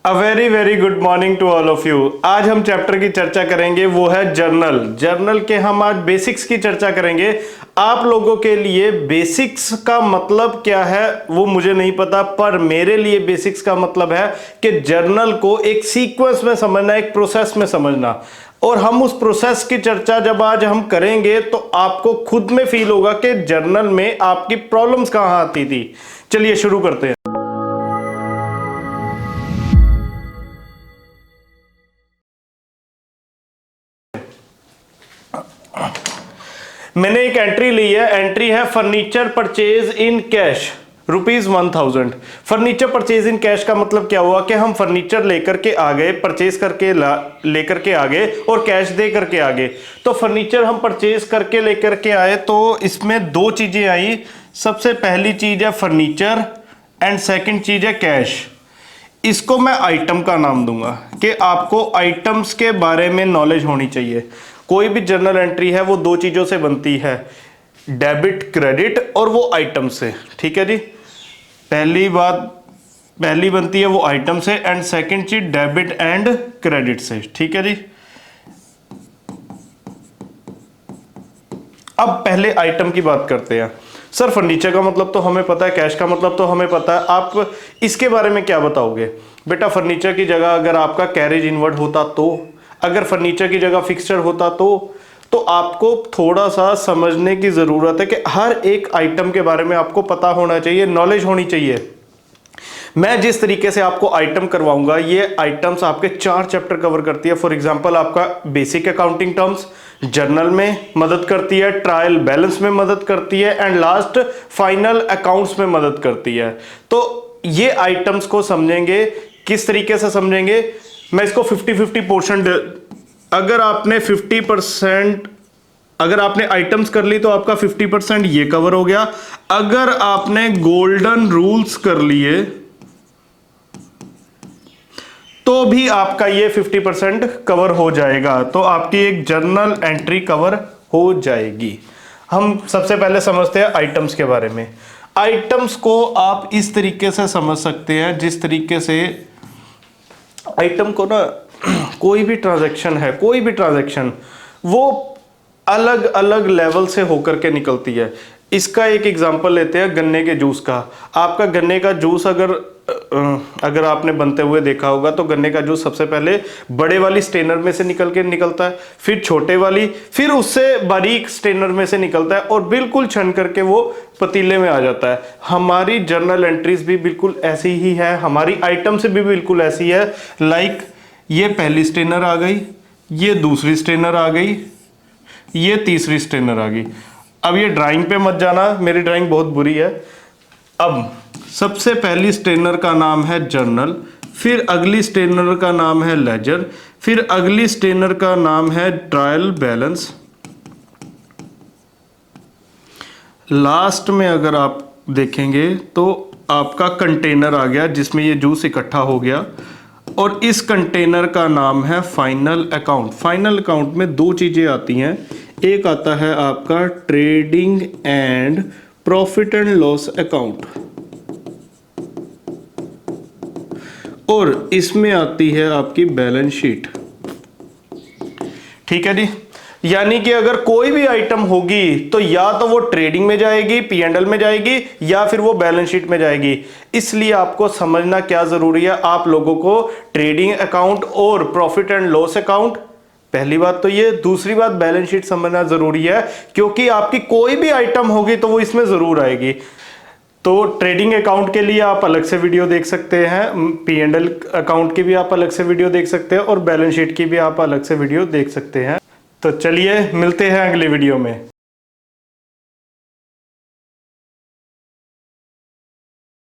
A very very good morning to all of you. आज हम chapter की चर्चा करेंगे, वो है जर्नल। जर्नल के हम आज बेसिक्स की चर्चा करेंगे। आप लोगों के लिए बेसिक्स का मतलब क्या है वो मुझे नहीं पता, पर मेरे लिए बेसिक्स का मतलब है कि जर्नल को एक सीक्वेंस में समझना, एक प्रोसेस में समझना। और हम उस प्रोसेस की चर्चा जब आज हम करेंगे तो आपको खुद में फील होगा कि जर्नल में आपकी प्रॉब्लम्स कहां आती थी। चलिए शुरू करते हैं। मैंने एक एंट्री ली है, एंट्री है furniture purchase in cash ₹1000। Furniture purchase in cash का मतलब क्या हुआ कि हम फर्नीचर लेकर के आ गए, परचेज करके लेकर के आ गए और कैश दे करके आ गए। तो फर्नीचर हम परचेज करके लेकर के आए तो इसमें दो चीजें आई। सबसे पहली चीज है फर्नीचर एंड सेकंड चीज है कैश। इसको मैं आइटम का नाम दूंगा कि आपको आइटम्स के बारे में नॉलेज होनी चाहिए। कोई भी जर्नल एंट्री है वो दो चीजों से बनती है, डेबिट क्रेडिट, और वो आइटम से। ठीक है जी, पहली बनती है वो आइटम से एंड सेकंड चीज डेबिट एंड क्रेडिट से। ठीक है जी। अब पहले आइटम की बात करते हैं। सर फर्नीचर का मतलब तो हमें पता है, कैश का मतलब तो हमें पता है, आप इसके बारे में क्या बताओगे? बेटा फर्नीचर की जगह अगर आपका कैरेज इनवर्ड होता तो, अगर फर्नीचर की जगह फिक्सचर होता तो आपको थोड़ा सा समझने की जरूरत है कि हर एक आइटम के बारे में आपको पता होना चाहिए, नॉलेज होनी चाहिए। मैं जिस तरीके से आपको आइटम करवाऊंगा, ये आइटम्स आपके 4 चैप्टर कवर करती है। फॉर एग्जांपल आपका बेसिक अकाउंटिंग टर्म्स जर्नल में मदद करती है, ट्रायल बैलेंस में मदद करती है एंड लास्ट फाइनल अकाउंट्स में मदद करती है। तो ये आइटम्स को समझेंगे, किस तरीके से समझेंगे, मैं इसको 50-50 पोर्शन, अगर आपने 50%, अगर आपने आइटम्स कर ली तो आपका 50% ये कवर हो गया। अगर आपने गोल्डन रूल्स कर लिए तो भी आपका ये 50% कवर हो जाएगा। तो आपकी एक जर्नल एंट्री कवर हो जाएगी। हम सबसे पहले समझते हैं आइटम्स के बारे में। आइटम्स को आप इस तरीके से समझ सकते हैं, जिस तरीके से आइटम को ना, कोई भी ट्रांजैक्शन है, कोई भी ट्रांजैक्शन वो अलग अलग लेवल से होकर के निकलती है। इसका एक एग्जांपल लेते हैं गन्ने के जूस का। आपका गन्ने का जूस अगर आपने बनते हुए देखा होगा तो गन्ने का जूस सबसे पहले बड़े वाली स्ट्रेनर में से निकलता है, फिर छोटे वाली, फिर उससे बारीक स्ट्रेनर में से निकलता है और बिल्कुल छन करके वो पतीले में आ जाता है। हमारी जर्नल एंट्रीज भी बिल्कुल ऐसी ही है, हमारी आइटम से भी बिल्कुल ऐसी है। लाइक ये पहली स्ट्रेनर आ गई, ये दूसरी स्ट्रेनर आ गई, ये तीसरी स्ट्रेनर आ गई। अब ये ड्राइंग पे मत जाना, मेरी ड्राइंग बहुत बुरी है। अब सबसे पहली स्ट्रेनर का नाम है जर्नल, फिर अगली स्ट्रेनर का नाम है लेजर, फिर अगली स्ट्रेनर का नाम है ट्रायल बैलेंस। लास्ट में अगर आप देखेंगे तो आपका कंटेनर आ गया जिसमें ये जूस इकट्ठा हो गया, और इस कंटेनर का नाम है फाइनल अकाउंट। फाइनल अकाउंट में दो चीजें आती हैं, एक आता है आपका trading and profit and loss account, और इसमें आती है आपकी बैलेंस शीट। ठीक है जी। यानी कि अगर कोई भी आइटम होगी तो या तो वो ट्रेडिंग में जाएगी, P&L में जाएगी, या फिर वो बैलेंस शीट में जाएगी। इसलिए आपको समझना क्या जरूरी है, आप लोगों को ट्रेडिंग अकाउंट और प्रॉफिट एंड लॉस अकाउंट, पहली बात तो ये, दूसरी बात बैलेंस शीट समझना जरूरी है, क्योंकि आपकी कोई भी आइटम होगी तो वो इसमें जरूर आएगी। तो ट्रेडिंग अकाउंट के लिए आप अलग से वीडियो देख सकते हैं, P&L अकाउंट की भी आप अलग से वीडियो देख सकते हैं, और बैलेंस शीट की भी आप अलग से वीडियो देख सकते हैं। तो चलिए मिलते हैं अगले वीडियो में।